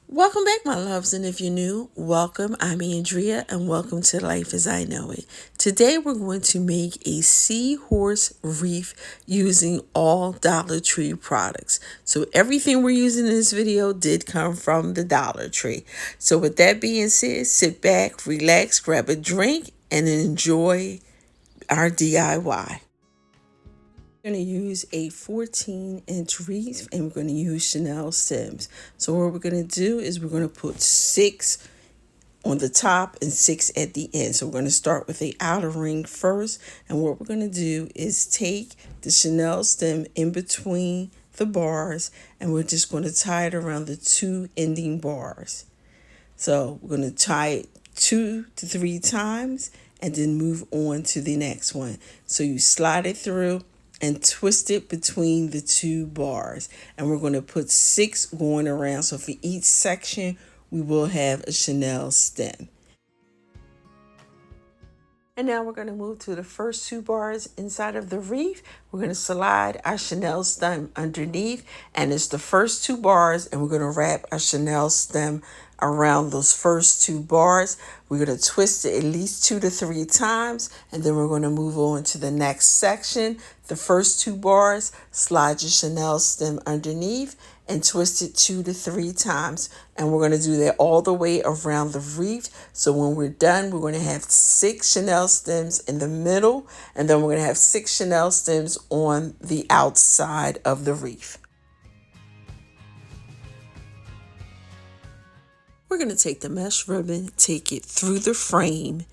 Welcome back, my loves, and if you're new, welcome. I'm Andrea, and welcome to Life as I Know It. Today, we're going to make a Seahorse wreath using all Dollar Tree products. So everything we're using in this video did come from the Dollar Tree. So with that being said, sit back, relax, grab a drink, and enjoy our DIY. We're going to use a 14-inch wreath and we're going to use Chanel stems. So what we're going to do is we're going to put 6 on the top and 6 at the end. So we're going to start with the outer ring first. And what we're going to do is take the Chanel stem in between the bars and we're just going to tie it around the 2 ending bars. So we're going to tie it 2 to 3 times and then move on to the next one. So you slide it through and twist it between the 2 bars. And we're going to put 6 going around. So for each section, we will have a Chanel stem. And now we're going to move to the first 2 bars inside of the wreath. We're going to slide our Chanel stem underneath. And it's the first 2 bars. And we're going to wrap our Chanel stem around those first 2 bars. We're going to twist it at least 2 to 3 times. And then we're going to move on to the next section. The first 2 bars, slide your Chanel stem underneath and twist it 2 to 3 times. And we're going to do that all the way around the wreath. So when we're done, we're going to have 6 Chanel stems in the middle. And then we're going to have 6 Chanel stems on the outside of the wreath. We're going to take the mesh ribbon, take it through the frame,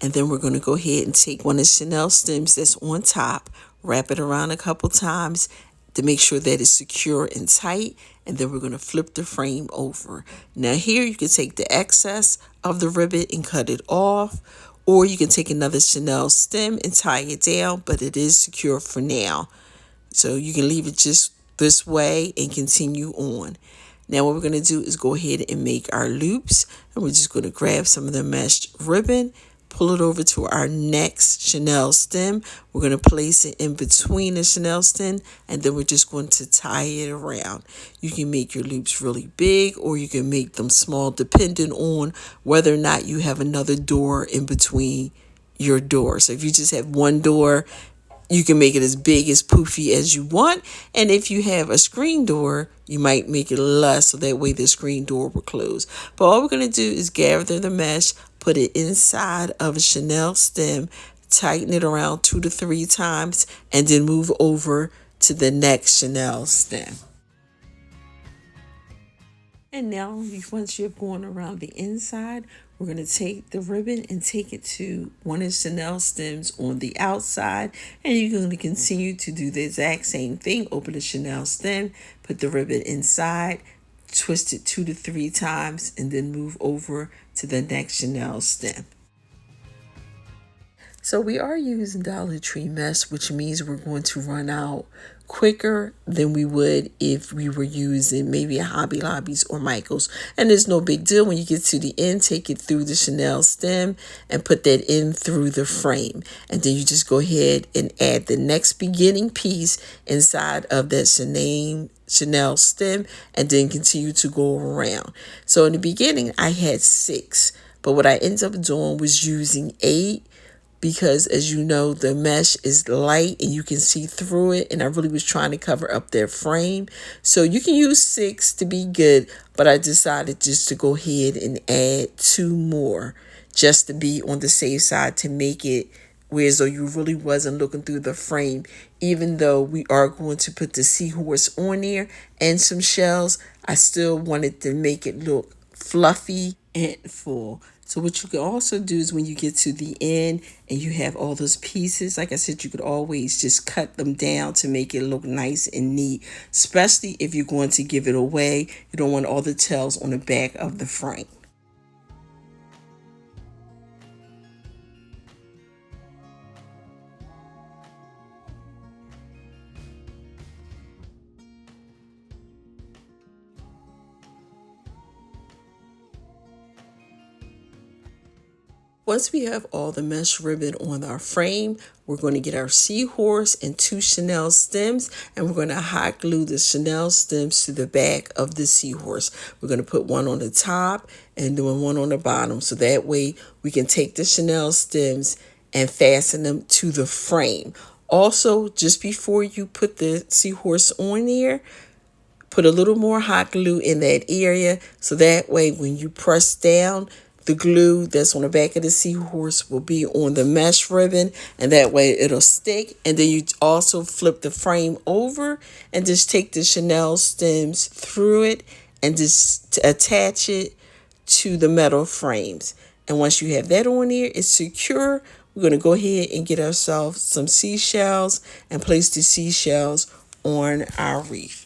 and then we're going to go ahead and take one of the Chanel stems that's on top, wrap it around a couple times to make sure that it's secure and tight, and then we're going to flip the frame over. Now here you can take the excess of the ribbon and cut it off, or you can take another Chanel stem and tie it down, but it is secure for now. So you can leave it just this way and continue on. Now what we're going to do is go ahead and make our loops, and we're just going to grab some of the meshed ribbon, pull it over to our next Chanel stem. We're going to place it in between the Chanel stem, and then we're just going to tie it around. You can make your loops really big or you can make them small depending on whether or not you have another door in between your door. So if you just have one door, you can make it as big, as poofy as you want. And if you have a screen door, you might make it less so that way the screen door will close. But all we're going to do is gather the mesh, put it inside of a Chanel stem, tighten it around 2 to 3 times, and then move over to the next Chanel stem. And now, once you've gone around the inside, we're going to take the ribbon and take it to one of the Chanel stems on the outside. And you're going to continue to do the exact same thing. Open the Chanel stem, put the ribbon inside, twist it 2 to 3 times, and then move over to the next Chanel stem. So we are using Dollar Tree mesh, which means we're going to run out quicker than we would if we were using maybe a Hobby Lobby's or Michael's. And there's no big deal. When you get to the end, take it through the Chanel stem and put that in through the frame. And then you just go ahead and add the next beginning piece inside of that Chanel stem and then continue to go around. So in the beginning, I had 6. But what I ended up doing was using 8. Because as you know, the mesh is light and you can see through it. And I really was trying to cover up their frame. So you can use 6 to be good. But I decided just to go ahead and add 2 more. Just to be on the safe side, to make it whereas though you really wasn't looking through the frame. Even though we are going to put the Seahorse on there and some shells, I still wanted to make it look fluffy and full. So what you can also do is when you get to the end and you have all those pieces, like I said, you could always just cut them down to make it look nice and neat, especially if you're going to give it away. You don't want all the tails on the back of the frame. Once we have all the mesh ribbon on our frame, we're going to get our Seahorse and 2 Chanel stems, and we're going to hot glue the Chanel stems to the back of the Seahorse. We're going to put one on the top and then one on the bottom, so that way we can take the Chanel stems and fasten them to the frame. Also, just before you put the Seahorse on there, put a little more hot glue in that area, so that way when you press down, the glue that's on the back of the Seahorse will be on the mesh ribbon, and that way it'll stick. And then you also flip the frame over and just take the Chanel stems through it and just attach it to the metal frames. And once you have that on there, it's secure. We're going to go ahead and get ourselves some seashells and place the seashells on our wreath.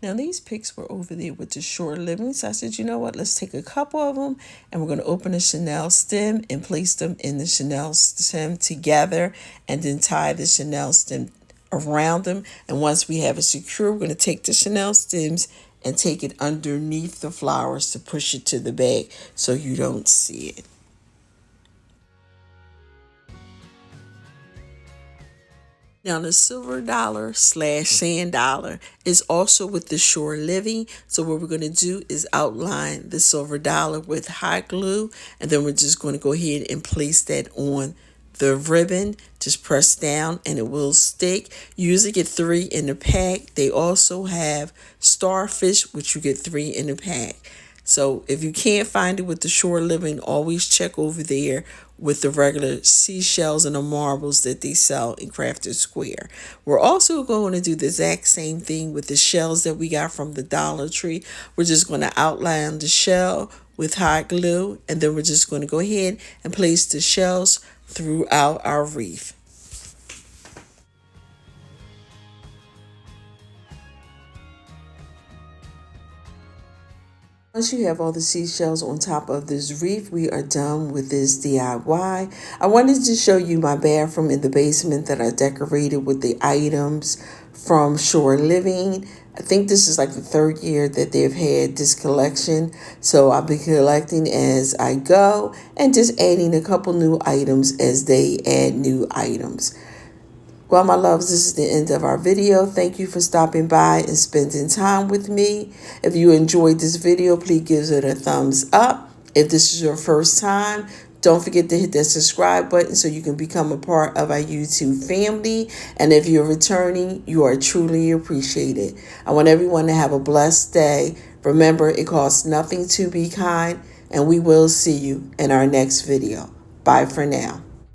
Now, these pics were over there with the short living, so I said, you know what, let's take a couple of them, and we're going to open a Chanel stem and place them in the Chanel stem together, and then tie the Chanel stem around them. And once we have it secure, we're going to take the Chanel stems and take it underneath the flowers to push it to the bag so you don't see it. Now, the silver dollar / sand dollar is also with the Shore Living. So what we're going to do is outline the silver dollar with hot glue, and then we're just going to go ahead and place that on the ribbon. Just press down and it will stick. You usually get 3 in the pack. They also have starfish, which you get 3 in the pack. So if you can't find it with the Shore Living, always check over there with the regular seashells and the marbles that they sell in Crafted Square. We're also going to do the exact same thing with the shells that we got from the Dollar Tree. We're just going to outline the shell with hot glue, and then we're just going to go ahead and place the shells throughout our wreath. Once you have all the seashells on top of this wreath, we are done with this DIY. I wanted to show you my bathroom in the basement that I decorated with the items from Shore Living. I think this is like the 3rd year that they've had this collection. So I'll be collecting as I go and just adding a couple new items as they add new items. Well, my loves, this is the end of our video. Thank you for stopping by and spending time with me. If you enjoyed this video, please give it a thumbs up. If this is your first time, don't forget to hit that subscribe button so you can become a part of our YouTube family. And if you're returning, you are truly appreciated. I want everyone to have a blessed day. Remember, it costs nothing to be kind, and we will see you in our next video. Bye for now.